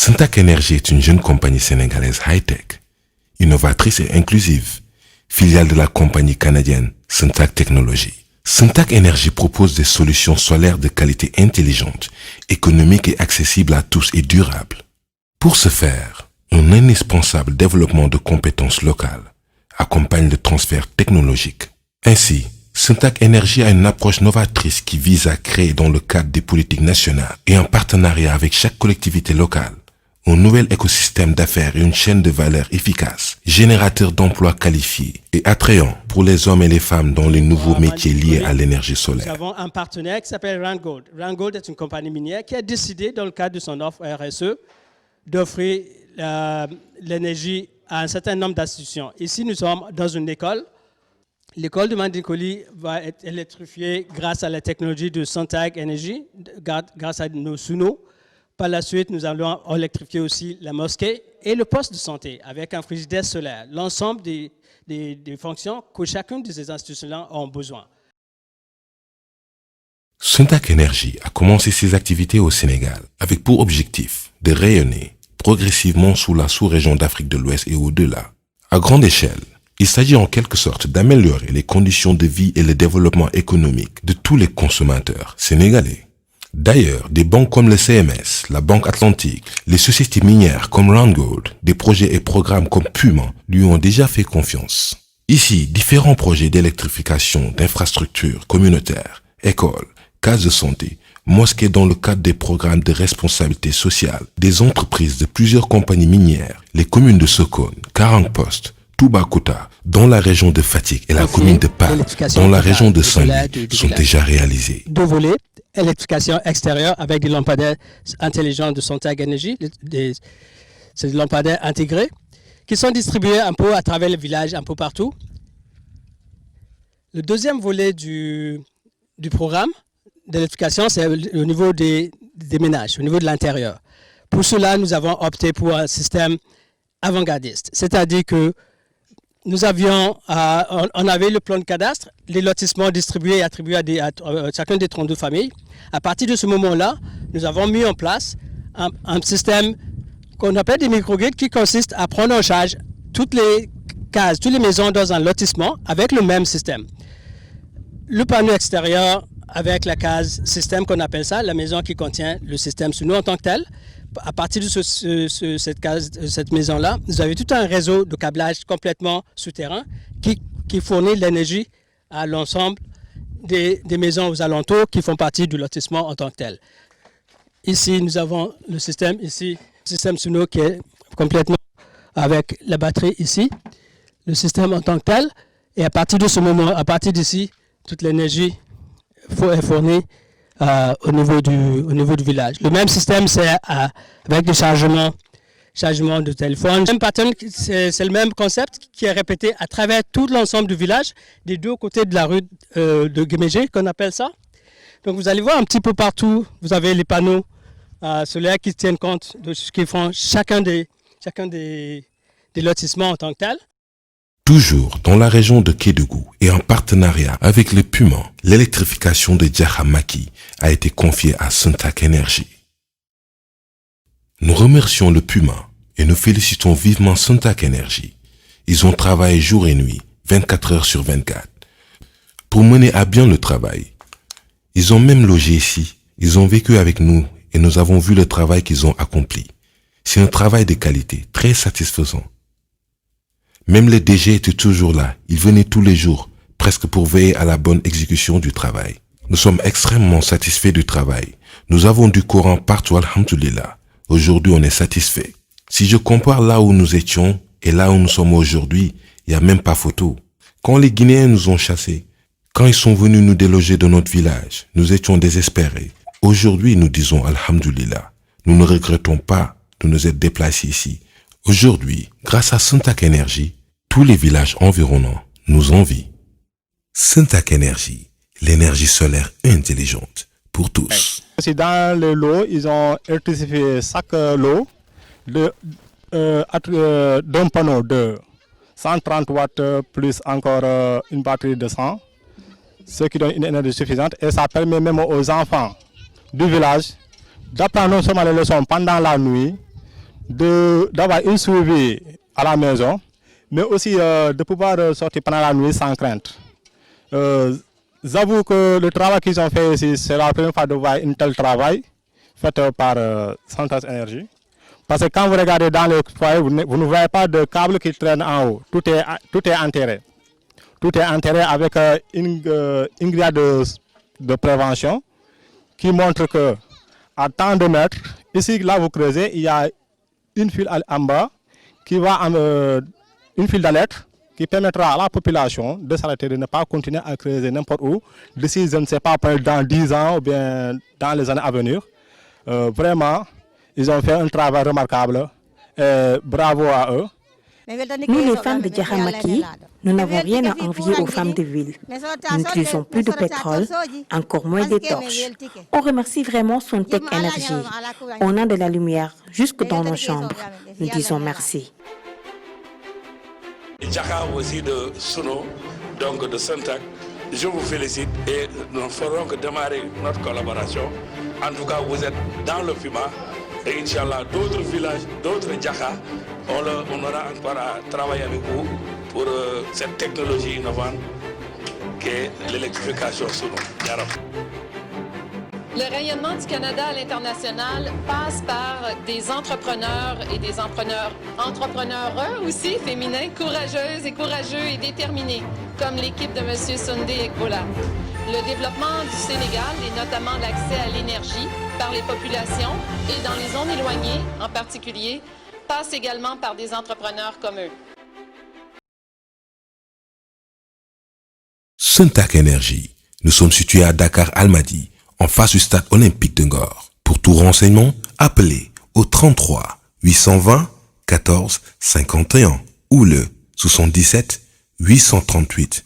Syntac Energy est une jeune compagnie sénégalaise high-tech, innovatrice et inclusive, filiale de la compagnie canadienne Syntac Technologies. Syntac Energy propose des solutions solaires de qualité intelligente, économique et accessible à tous et durable. Pour ce faire, un indispensable développement de compétences locales accompagne le transfert technologique. Ainsi, Syntac Energy a une approche novatrice qui vise à créer dans le cadre des politiques nationales et en partenariat avec chaque collectivité locale un nouvel écosystème d'affaires et une chaîne de valeur efficace, générateur d'emplois qualifiés et attrayant pour les hommes et les femmes dans les nouveaux métiers liés à l'énergie solaire. Nous avons un partenaire qui s'appelle Randgold. Randgold est une compagnie minière qui a décidé, dans le cadre de son offre RSE, d'offrir l'énergie à un certain nombre d'institutions. Ici, nous sommes dans une école. L'école de Mandinkouli va être électrifiée grâce à la technologie de Syntac Energy, grâce à nos Suno. Par la suite, nous allons électrifier aussi la mosquée et le poste de santé avec un frigidaire solaire. L'ensemble des fonctions que chacune de ces institutions-là ont besoin. Syntac Energy a commencé ses activités au Sénégal avec pour objectif de rayonner progressivement sous la sous-région d'Afrique de l'Ouest et au-delà. À grande échelle, il s'agit en quelque sorte d'améliorer les conditions de vie et le développement économique de tous les consommateurs sénégalais. D'ailleurs, des banques comme le CMS, la Banque Atlantique, les sociétés minières comme Randgold, des projets et programmes comme Puma lui ont déjà fait confiance. Ici, différents projets d'électrification d'infrastructures communautaires, écoles, cases de santé, mosquées dans le cadre des programmes de responsabilité sociale, des entreprises de plusieurs compagnies minières, les communes de Sokone, Karang Post, Toubacouta, dans la région de Fatick et la commune de Pal, dans la région de Saint-Louis, sont déjà réalisés. Deux volets, électrification extérieure avec des lampadaires intelligents de Syntac Energy, c'est des lampadaires intégrés qui sont distribués un peu à travers le village, un peu partout. Le deuxième volet du programme d'électrification, c'est au niveau des ménages, au niveau de l'intérieur. Pour cela, nous avons opté pour un système avant-gardiste, c'est-à-dire que nous avions, on avait le plan de cadastre, les lotissements distribués et attribués à chacun des 32 familles. À partir de ce moment-là, nous avons mis en place un système qu'on appelle des microgrids qui consiste à prendre en charge toutes les cases, toutes les maisons dans un lotissement avec le même système. Le panneau extérieur avec la case système qu'on appelle ça, la maison qui contient le système sous nous en tant que tel. À partir de cette maison-là, vous avez tout un réseau de câblage complètement souterrain qui fournit l'énergie à l'ensemble des maisons aux alentours qui font partie du lotissement en tant que tel. Ici, nous avons le système Suno qui est complètement avec la batterie ici, le système en tant que tel. Et à partir de ce moment, à partir d'ici, toute l'énergie est fournie au niveau du village. Le même système, c'est avec le chargement de téléphone. Le même pattern, c'est le même concept qui est répété à travers tout l'ensemble du village, des deux côtés de la rue de Guémégé, qu'on appelle ça. Donc vous allez voir un petit peu partout, vous avez les panneaux solaires qui tiennent compte de ce qu'ils font chacun des lotissements en tant que tel. Toujours dans la région de Kédougou et en partenariat avec le Puma, l'électrification de Djahamaki a été confiée à Syntac Energy. Nous remercions le Puma et nous félicitons vivement Syntac Energy. Ils ont travaillé jour et nuit, 24 heures sur 24, pour mener à bien le travail. Ils ont même logé ici, ils ont vécu avec nous et nous avons vu le travail qu'ils ont accompli. C'est un travail de qualité, très satisfaisant. Même le DG était toujours là, il venait tous les jours, presque pour veiller à la bonne exécution du travail. Nous sommes extrêmement satisfaits du travail. Nous avons du courant partout, alhamdoulilah. Aujourd'hui, on est satisfait. Si je compare là où nous étions et là où nous sommes aujourd'hui, il n'y a même pas photo. Quand les Guinéens nous ont chassés, quand ils sont venus nous déloger de notre village, nous étions désespérés. Aujourd'hui, nous disons alhamdoulilah. Nous ne regrettons pas de nous être déplacés ici. Aujourd'hui, grâce à Syntac Energy, tous les villages environnants nous envient. Syntac Energy, l'énergie solaire intelligente pour tous. Dans le lot, ils ont électrifié chaque lot d'un panneau de 130 watts plus encore une batterie de 100, ce qui donne une énergie suffisante et ça permet même aux enfants du village d'apprendre non seulement les leçons pendant la nuit, d'avoir une suivi à la maison, mais aussi de pouvoir sortir pendant la nuit sans crainte. J'avoue que le travail qu'ils ont fait ici, c'est la première fois de voir un tel travail fait par Centras Énergie. Parce que quand vous regardez dans le foyer, vous ne voyez pas de câble qui traîne en haut. Tout est enterré. Tout est enterré avec une grille de prévention qui montre que à tant de mètres, ici, là vous creusez, il y a une file en bas qui va une file d'alerte qui permettra à la population de s'arrêter, de ne pas continuer à creuser n'importe où, d'ici, je ne sais pas, dans 10 ans ou bien dans les années à venir. Vraiment, ils ont fait un travail remarquable. Bravo à eux. Nous, les femmes de Djahamaki, nous n'avons rien à envier aux femmes de ville. Nous n'utilisons plus de pétrole, encore moins des torches. On remercie vraiment Sontec Énergie. On a de la lumière jusque dans nos chambres. Nous disons merci. Djaka aussi de Suno, donc de Sontec. Je vous félicite et nous ne ferons que démarrer notre collaboration. En tout cas, vous êtes dans le FUMA et Inch'Allah, d'autres villages, d'autres Djaka, on aura encore à travailler avec vous pour cette technologie innovante qu'est l'électrification Suno. Le rayonnement du Canada à l'international passe par des entrepreneurs et des entrepreneurs aussi féminins, courageuses et courageux et déterminés, comme l'équipe de M. Sunday Ekbola. Le développement du Sénégal, et notamment l'accès à l'énergie par les populations et dans les zones éloignées en particulier, passe également par des entrepreneurs comme eux. Sontec Énergie. Nous sommes situés à Dakar Almadi, en face du stade olympique de Ngor. Pour tout renseignement, appelez au 33 820 14 51 ou le 77 838